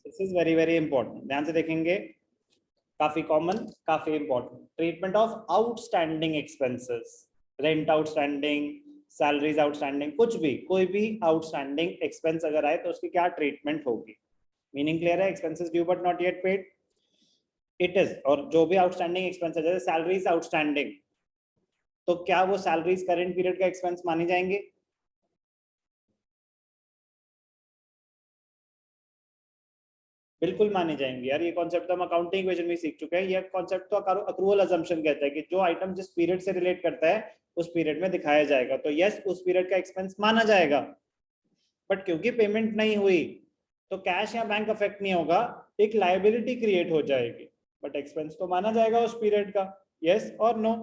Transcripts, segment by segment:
This is very very important, ध्यान से देखेंगे, काफी कॉमन, काफी important. Treatment of outstanding expenses, rent outstanding, salaries outstanding, कुछ भी, कोई भी आउटस्टैंडिंग एक्सपेंस अगर आए तो उसकी क्या ट्रीटमेंट होगी। मीनिंग क्लियर है? Expenses due but not yet paid, it is, और जो भी आउटस्टैंडिंग एक्सपेंस है, जैसे सैलरीज आउटस्टैंडिंग, तो क्या वो सैलरीज करंट पीरियड का एक्सपेंस मानी जाएंगे? बिल्कुल माने जाएंगे यार, ये कॉन्सेप्ट तो हम अकाउंटिंग इक्वेशन में सीख चुके हैं। ये कॉन्सेप्ट तो अक्रूवल अजम्पशन कहता है कि जो आइटम जिस पीरियड से रिलेट करता है उस पीरियड में दिखाया जाएगा, तो यस उस पीरियड का एक्सपेंस माना जाएगा। बट क्योंकि पेमेंट नहीं हुई तो कैश या बैंक अफेक्ट नहीं होगा, एक लायबिलिटी क्रिएट हो जाएगी, बट एक्सपेंस तो माना जाएगा उस पीरियड का। यस और no?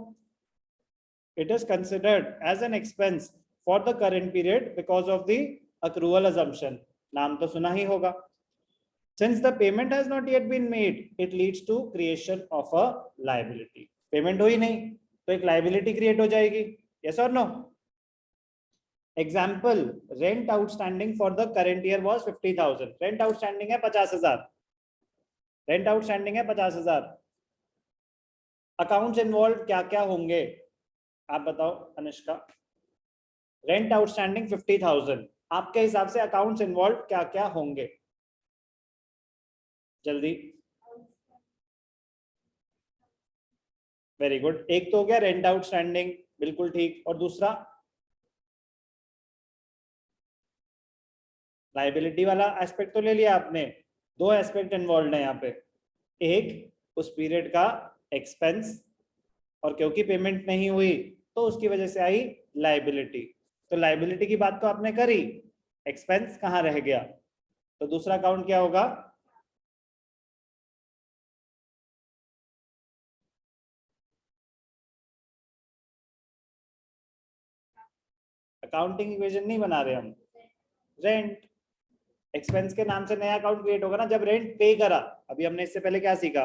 It is considered as an expense for the current period because of the accrual assumption. नाम तो सुना ही होगा। Since the payment has not yet been made, it leads to creation of a liability. Payment हुई नहीं तो एक liability create हो जाएगी। Yes or no? Example, rent outstanding for the current year was 50,000. Rent outstanding है 50,000। Rent outstanding है 50,000। Accounts involved क्या क्या होंगे आप बताओ अनुष्का? Rent outstanding 50,000, आपके हिसाब से accounts involved क्या क्या होंगे? जल्दी। वेरी गुड, एक तो हो गया रेंट आउटस्टैंडिंग, बिल्कुल ठीक, और दूसरा लाइबिलिटी वाला एस्पेक्ट तो ले लिया आपने। दो एस्पेक्ट इन्वॉल्व है यहाँ पे, एक उस पीरियड का एक्सपेंस, और क्योंकि पेमेंट नहीं हुई तो उसकी वजह से आई लाइबिलिटी। तो लाइबिलिटी की बात तो आपने करी, एक्सपेंस कहाँ रह गया? तो दूसरा अकाउंट क्या होगा? अकाउंटिंग इक्वेशन नहीं बना रहे हम, रेंट एक्सपेंस के नाम से नया अकाउंट क्रिएट होगा ना जब रेंट पे करा। अभी हमने इससे पहले क्या सीखा?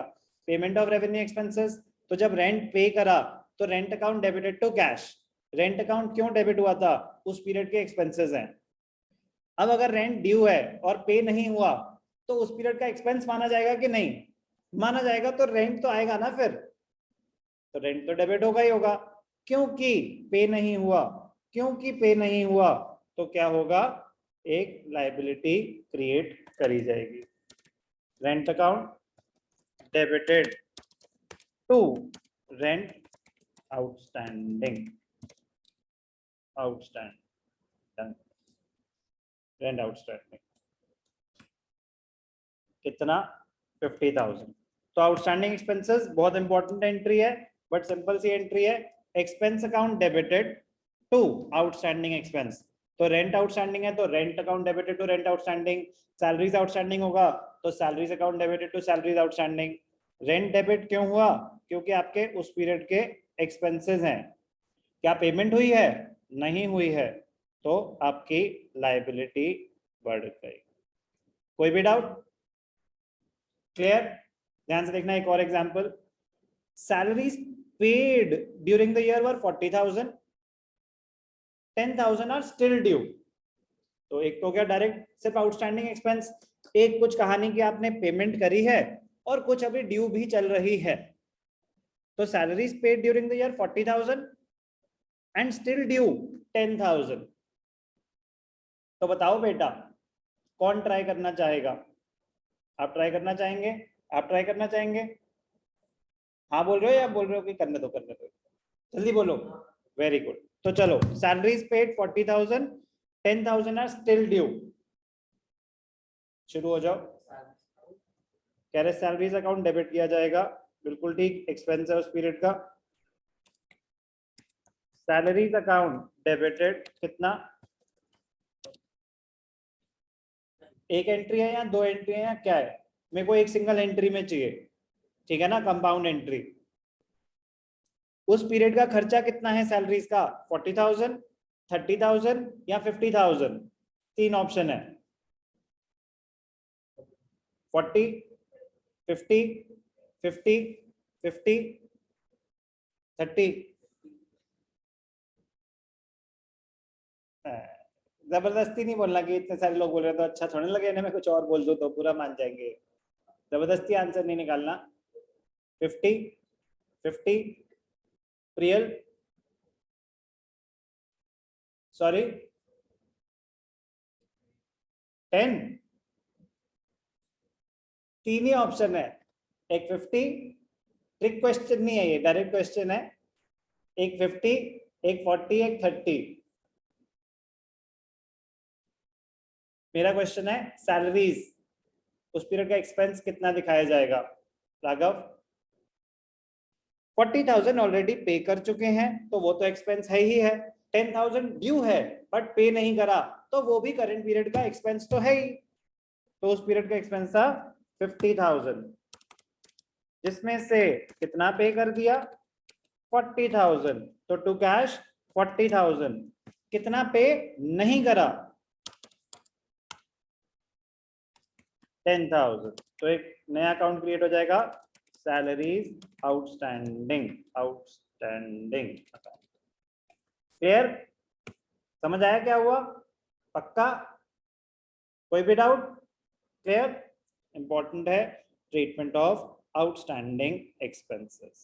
Payment of revenue expenses. तो जब रेंट पे करा तो rent account debited to cash. Rent account क्यों डेबिट हुआ था? उस पीरियड के एक्सपेंसेस हैं। अब अगर रेंट ड्यू है और पे नहीं हुआ तो उस पीरियड का एक्सपेंस माना जाएगा कि नहीं? माना जाएगा, तो रेंट तो आएगा ना फिर, तो रेंट तो डेबिट होगा ही होगा। क्योंकि पे नहीं हुआ, क्योंकि पे नहीं हुआ तो क्या होगा? एक लायबिलिटी क्रिएट करी जाएगी। Rent account debited to rent outstanding, outstanding, rent outstanding कितना? 50,000। तो आउटस्टैंडिंग एक्सपेंसेस बहुत इंपॉर्टेंट एंट्री है, बट सिंपल सी एंट्री है, expense account debited to outstanding expense. तो रेंट आउटस्टैंडिंग है तो rent account debited to rent outstanding, salaries outstanding होगा तो salaries account debited to salaries outstanding. Rent debit क्यों हुआ? क्योंकि आपके उस पीरियड के एक्सपेंसेस हैं। क्या पेमेंट हुई है? नहीं हुई है, तो आपकी लायबिलिटी बढ़ गई। कोई भी डाउट? क्लियर? ध्यान से देखना, एक और example, salaries paid during the year were 40,000, 10,000 are still due. तो एक तो क्या डायरेक्ट सिर्फ आउटस्टैंडिंग एक्सपेंस, एक कुछ कहानी की आपने पेमेंट करी है और कुछ अभी ड्यू भी चल रही है। तो salaries paid during the year 40,000 and still due 10,000। तो बताओ बेटा, कौन ट्राई करना चाहेगा? आप ट्राई करना चाहेंगे? आप ट्राई करना चाहेंगे? हाँ बोल रहे हो या बोल रहे हो कि करने दो, करने दो, जल्दी बोलो। Very good. तो चलो, salaries paid 40,000, 10,000 are still due. शुरू हो जाओ। कह रहे सैलरीज अकाउंट डेबिट किया जाएगा, बिल्कुल ठीक, एक्सपेंस है उस पीरियड का। सैलरीज अकाउंट डेबिटेड कितना? एक एंट्री है या दो एंट्री है या क्या है? मेरे को एक सिंगल एंट्री में चाहिए, ठीक है ना, कंपाउंड एंट्री। उस पीरियड का खर्चा कितना है सैलरीज का? 40,000, 30,000 या 50,000? तीन ऑप्शन है, 40, 50, 50, 50, 30। जबरदस्ती नहीं बोलना कि इतने सारे लोग बोल रहे हैं तो अच्छा थोड़े लगे, इन्हें मैं कुछ और बोल दूं तो पूरा मान जाएंगे। जबरदस्ती आंसर नहीं निकालना। 50 50 प्रियल सॉरी 10, 3 ही ऑप्शन है, एक 50, ट्रिक क्वेश्चन नहीं है ये, डायरेक्ट क्वेश्चन है, एक 50, एक 40, एक 30। मेरा क्वेश्चन है सैलरीज, उस पीरियड का एक्सपेंस कितना दिखाया जाएगा? राघव 40,000 ऑलरेडी पे कर चुके हैं तो वो तो एक्सपेंस है ही है। 10,000 ड्यू है बट पे नहीं करा तो वो भी करंट पीरियड का एक्सपेंस तो है ही, तो उस पीरियड का एक्सपेंस था 50,000, जिसमें से कितना पे कर दिया? 40,000, तो टू कैश 40,000। कितना पे नहीं करा? 10,000। तो एक नया अकाउंट क्रिएट हो जाएगा, सैलरीज आउटस्टैंडिंग, आउटस्टैंडिंग। क्लियर? समझ आया क्या हुआ? पक्का? कोई भी डाउट? क्लियर? इंपॉर्टेंट है ट्रीटमेंट ऑफ आउटस्टैंडिंग एक्सपेंसेस।